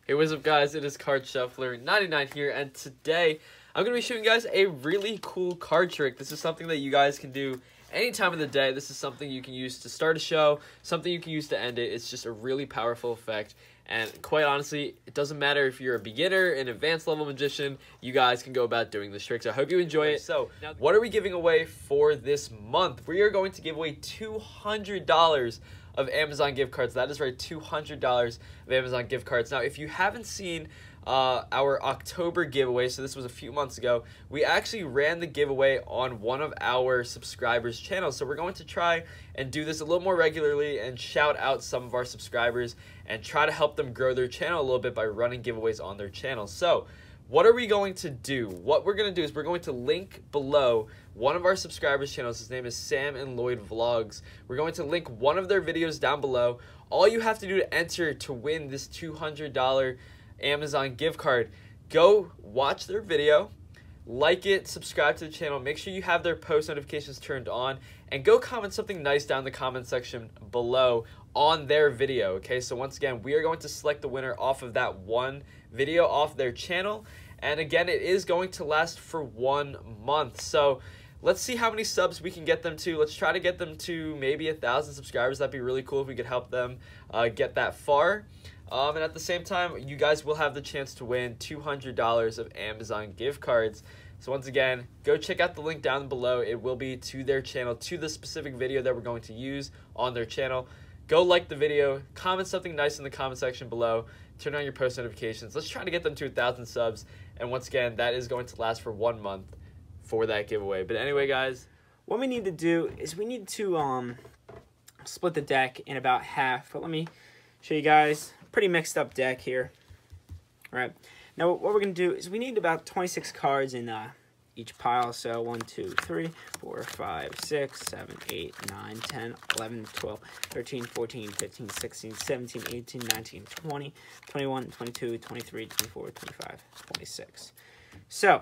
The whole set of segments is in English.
Hey, what's up guys, it is Card Shuffler 99 here, and today I'm going to be showing you guys a really cool card trick. This is something that you guys can do any time of the day. This is something you can use to start a show, something you can use to end it. It's just a really powerful effect, and quite honestly, it doesn't matter if you're a beginner, an advanced level magician, you guys can go about doing this trick. So I hope you enjoy it. So, now, what are we giving away for this month? We are going to give away $200 of Amazon gift cards. That is right, $200 of Amazon gift cards. Now, if you haven't seen our October giveaway, so this was a few months ago, we actually ran the giveaway on one of our subscribers' channels. So we're going to try and do this a little more regularly and shout out some of our subscribers and try to help them grow their channel a little bit by running giveaways on their channel. So what are we going to do? What we're going to do is we're going to link below one of our subscribers' channels. His name is Sam and Lloyd Vlogs. We're going to link one of their videos down below. All you have to do to enter to win this $200 Amazon gift card, go watch their video, like it, subscribe to the channel, make sure you have their post notifications turned on, and go comment something nice down in the comment section below on their video. Okay, so once again, we are going to select the winner off of that one video off their channel, and again, it is going to last for 1 month. So let's see how many subs we can get them to. Let's try to get them to maybe 1,000 subscribers. That'd be really cool if we could help them get that far. And at the same time, you guys will have the chance to win $200 of Amazon gift cards. So once again, go check out the link down below. It will be to their channel, to the specific video that we're going to use on their channel. Go like the video, comment something nice in the comment section below, turn on your post notifications. Let's try to get them to 1,000 subs. And once again, that is going to last for 1 month for that giveaway. But anyway, guys, what we need to do is we need to split the deck in about half. But let me show you guys. Pretty mixed up deck here. All right. Now what we're going to do is we need about 26 cards in each pile. So 1, 2, 3, 4, 5, 6, 7, 8, 9, 10, 11, 12, 13, 14, 15, 16, 17, 18, 19, 20, 21, 22, 23, 24, 25, 26. So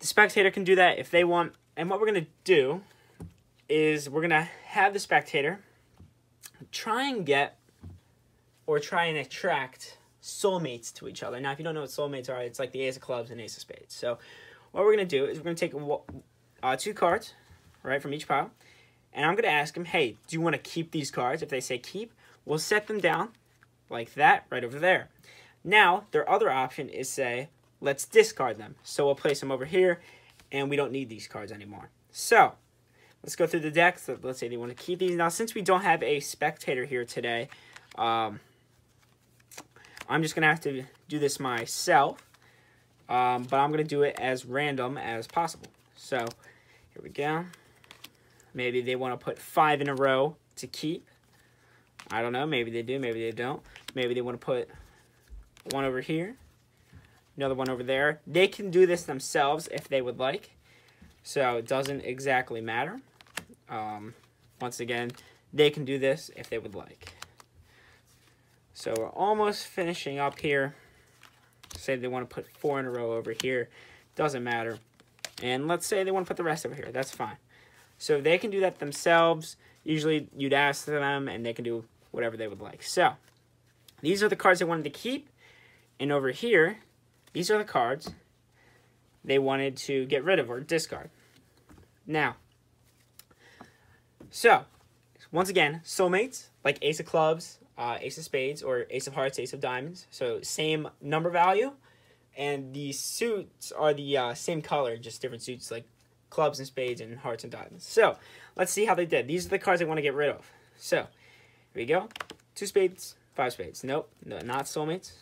the spectator can do that if they want. And what we're going to do is we're going to have the spectator try and attract soulmates to each other. Now, if you don't know what soulmates are, it's like the Ace of Clubs and Ace of Spades. So what we're going to do is we're going to take 2 cards, right, from each pile, and I'm going to ask them, hey, do you want to keep these cards? If they say keep, we'll set them down like that right over there. Now, their other option is say, let's discard them. So we'll place them over here, and we don't need these cards anymore. So let's go through the deck. So let's say they want to keep these. Now, since we don't have a spectator here today, I'm just going to have to do this myself, but I'm going to do it as random as possible. So here we go. Maybe they want to put 5 in a row to keep. I don't know. Maybe they do. Maybe they don't. Maybe they want to put 1 over here, another 1 over there. They can do this themselves if they would like, so it doesn't exactly matter. Once again, they can do this if they would like. So we're almost finishing up here. Say they want to put 4 in a row over here. Doesn't matter. And let's say they want to put the rest over here. That's fine. So they can do that themselves. Usually you'd ask them and they can do whatever they would like. So these are the cards they wanted to keep. And over here, these are the cards they wanted to get rid of or discard. Now, so once again, soulmates, like Ace of Clubs, Ace of Spades, or Ace of Hearts, Ace of Diamonds. So same number value, and the suits are the same color, just different suits like clubs and spades and hearts and diamonds. So let's see how they did. These are the cards I want to get rid of. So here we go. 2 spades, 5 spades. Nope, no, not soulmates,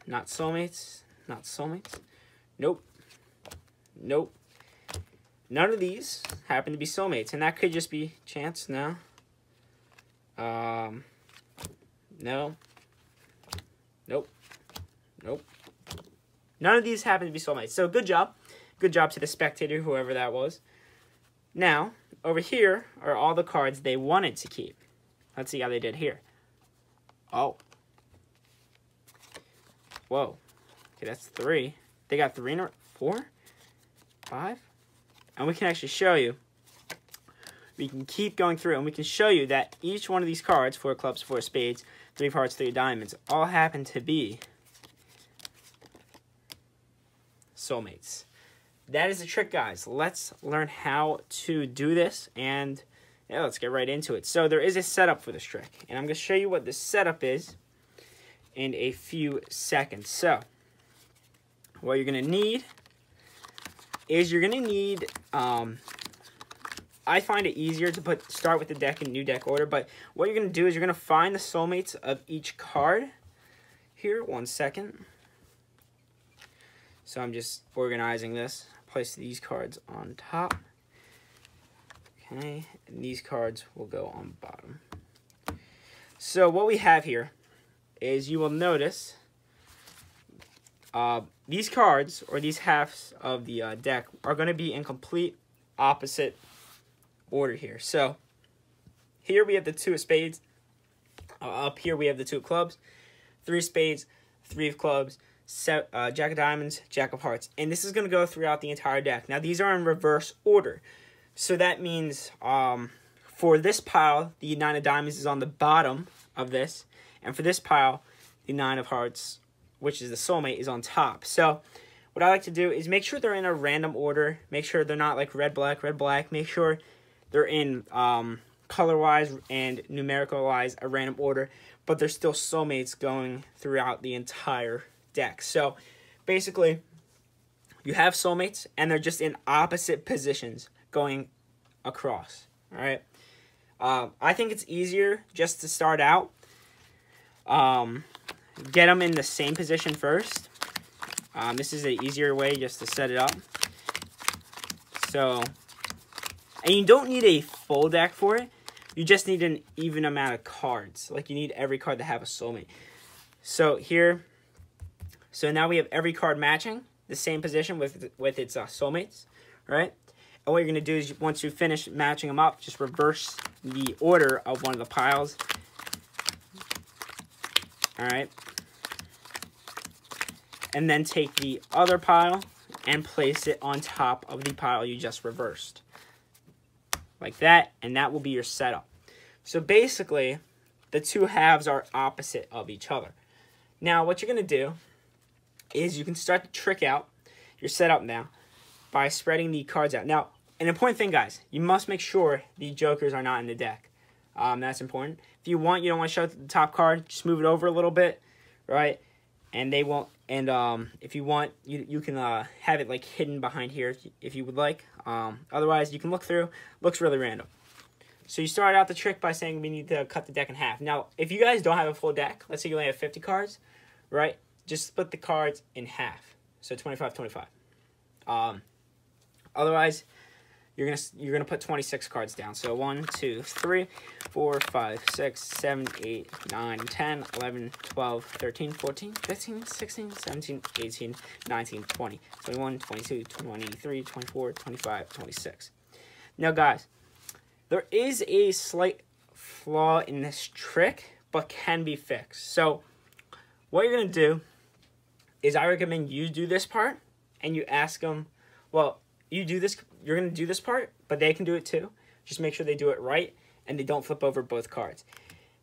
not soulmates, not soulmates. Nope, nope. None of these happen to be soulmates, and that could just be chance. No. No. Nope. Nope. None of these happen to be soulmates. So good job. Good job to the spectator, whoever that was. Now, over here are all the cards they wanted to keep. Let's see how they did here. Oh. Whoa. Okay, that's 3. They got 3 in a 4? 5? And we can actually show you. We can keep going through, and we can show you that each one of these cards, 4 clubs, 4 spades, 3 of hearts, 3 of diamonds, all happen to be soulmates. That is the trick, guys. Let's learn how to do this, and yeah, let's get right into it. So there is a setup for this trick, and I'm going to show you what the setup is in a few seconds. So what you're going to need is I find it easier to start with the deck in new deck order, but what you're going to do is you're going to find the soulmates of each card. Here, 1 second. So I'm just organizing this. Place these cards on top. Okay, and these cards will go on bottom. So what we have here is, you will notice these cards, or these halves of the deck, are going to be in complete opposite order here. So here we have the 2 of spades. Up here we have the 2 of clubs, 3 of spades, 3 of clubs, Jack of diamonds, Jack of hearts. And this is going to go throughout the entire deck. Now these are in reverse order. So that means for this pile, the 9 of diamonds is on the bottom of this. And for this pile, the 9 of hearts, which is the soulmate, is on top. So what I like to do is make sure they're in a random order. Make sure they're not like red, black, red, black. Make sure they're in color-wise and numerical-wise a random order. But they're still soulmates going throughout the entire deck. So basically, you have soulmates, and they're just in opposite positions going across. All right. I think it's easier just to start out. Get them in the same position first. This is an easier way just to set it up. So, and you don't need a full deck for it. You just need an even amount of cards. Like, you need every card to have a soulmate. So here, so now we have every card matching the same position with its soulmates, right? And what you're going to do is, once you finish matching them up, just reverse the order of one of the piles. All right. And then take the other pile and place it on top of the pile you just reversed. Like that, and that will be your setup. So basically, the 2 halves are opposite of each other. Now, what you're going to do is you can start to trick out your setup now by spreading the cards out. Now, an important thing, guys, you must make sure the jokers are not in the deck. That's important. If you want, you don't want to show the top card, just move it over a little bit, right? And they won't. And if you want, you can have it like hidden behind here if you would like. Otherwise, you can look through. Looks really random. So you start out the trick by saying we need to cut the deck in half. Now, if you guys don't have a full deck, let's say you only have 50 cards, right? Just split the cards in half. So 25, 25. Otherwise, you're gonna put 26 cards down. So 1, 2, 3, 4, 5, 6, 7, 8, 9, 10, 11, 12, 13, 14, 15, 16, 17, 18, 19, 20, 21, 22, 23, 24, 25, 26. Now, guys, there is a slight flaw in this trick, but can be fixed. So what you're gonna do is, I recommend you do this part, and you ask them, well, you do this, you're going to do this part, but they can do it too. Just make sure they do it right, and they don't flip over both cards.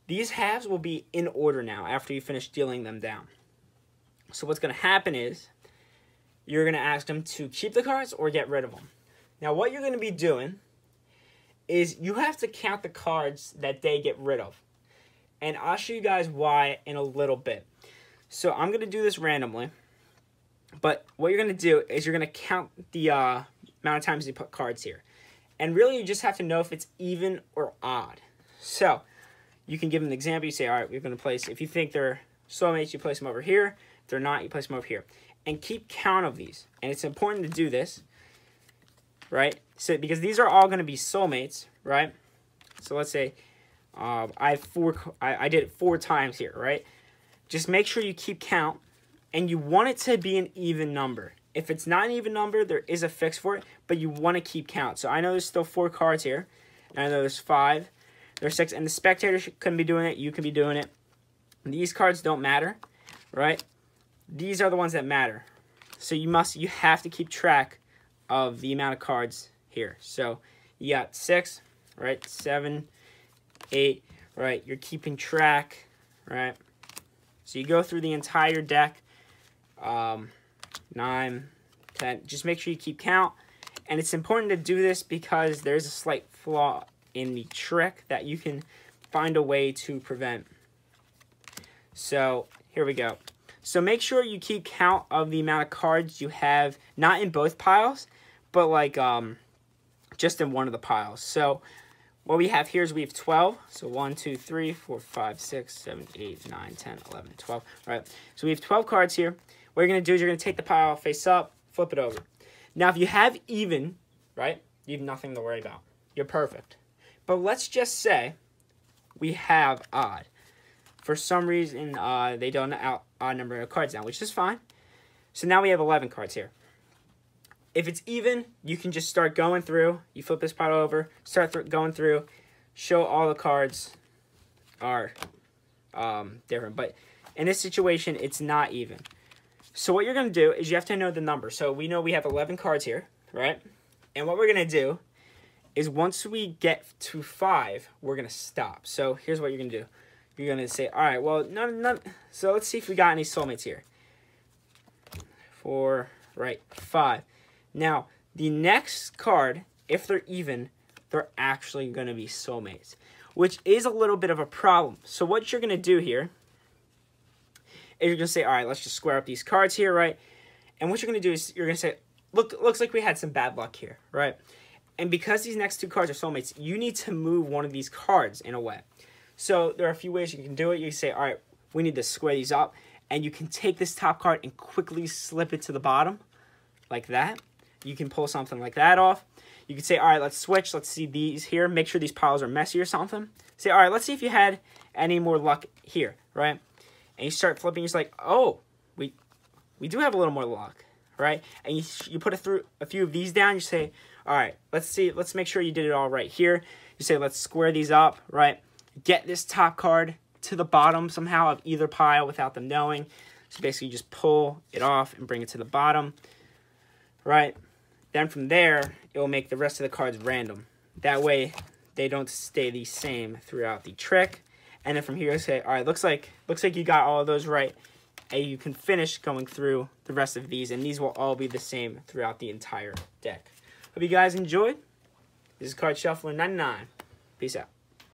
These halves will be in order now after you finish dealing them down. So what's going to happen is, you're going to ask them to keep the cards or get rid of them. Now, what you're going to be doing is, you have to count the cards that they get rid of. And I'll show you guys why in a little bit. So I'm going to do this randomly. But what you're going to do is, you're going to count the amount of times you put cards here. And really, you just have to know if it's even or odd. So you can give them an example. You say, all right, we're going to place, if you think they're soulmates, you place them over here. If they're not, you place them over here. And keep count of these. And it's important to do this, right? So because these are all going to be soulmates, right? So let's say I did it 4 times here, right? Just make sure you keep count. And you want it to be an even number. If it's not an even number, there is a fix for it, but you want to keep count. So I know there's still 4 cards here, and I know there's 5, there's 6, and the spectator couldn't be doing it, you can be doing it. And these cards don't matter, right? These are the ones that matter. So you have to keep track of the amount of cards here. So you got 6, right? 7, 8, right? You're keeping track, right? So you go through the entire deck. 9, 10. Just make sure you keep count. And it's important to do this because there's a slight flaw in the trick that you can find a way to prevent. So here we go. So make sure you keep count of the amount of cards you have, not in both piles, but like just in one of the piles. So what we have here is we have 12. So 1, 2, 3, 4, 5, 6, 7, 8, 9, 10, 11, 12. All right. So we have 12 cards here. What you're going to do is you're going to take the pile face up, flip it over. Now, if you have even, right, you have nothing to worry about. You're perfect. But let's just say we have odd. For some reason, they don't odd number of cards now, which is fine. So now we have 11 cards here. If it's even, you can just start going through. You flip this pile over, start going through, show all the cards are different. But in this situation, it's not even. So what you're going to do is you have to know the number. So we know we have 11 cards here, right? And what we're going to do is once we get to 5, we're going to stop. So here's what you're going to do. You're going to say, all right, well, none. So let's see if we got any soulmates here. 4, right, 5. Now, the next card, if they're even, they're actually going to be soulmates, which is a little bit of a problem. So what you're going to do here is you're going to say, all right, let's just square up these cards here, right? And what you're going to do is you're going to say, looks like we had some bad luck here, right? And because these next 2 cards are soulmates, you need to move one of these cards in a way. So there are a few ways you can do it. You can say, all right, we need to square these up. And you can take this top card and quickly slip it to the bottom like that. You can pull something like that off. You can say, all right, let's switch. Let's see these here. Make sure these piles are messy or something. Say, all right, let's see if you had any more luck here, right? And you start flipping. You're like, oh, we do have a little more luck, right? And you put a few of these down. You say, all right, let's see. Let's make sure you did it all right here. You say, let's square these up, right? Get this top card to the bottom somehow of either pile without them knowing. So basically, you just pull it off and bring it to the bottom, right? Then from there, it will make the rest of the cards random. That way, they don't stay the same throughout the trick. And then from here, say, all right, looks like you got all of those right. And you can finish going through the rest of these, and these will all be the same throughout the entire deck. Hope you guys enjoyed. This is Card Shuffler 99. Peace out.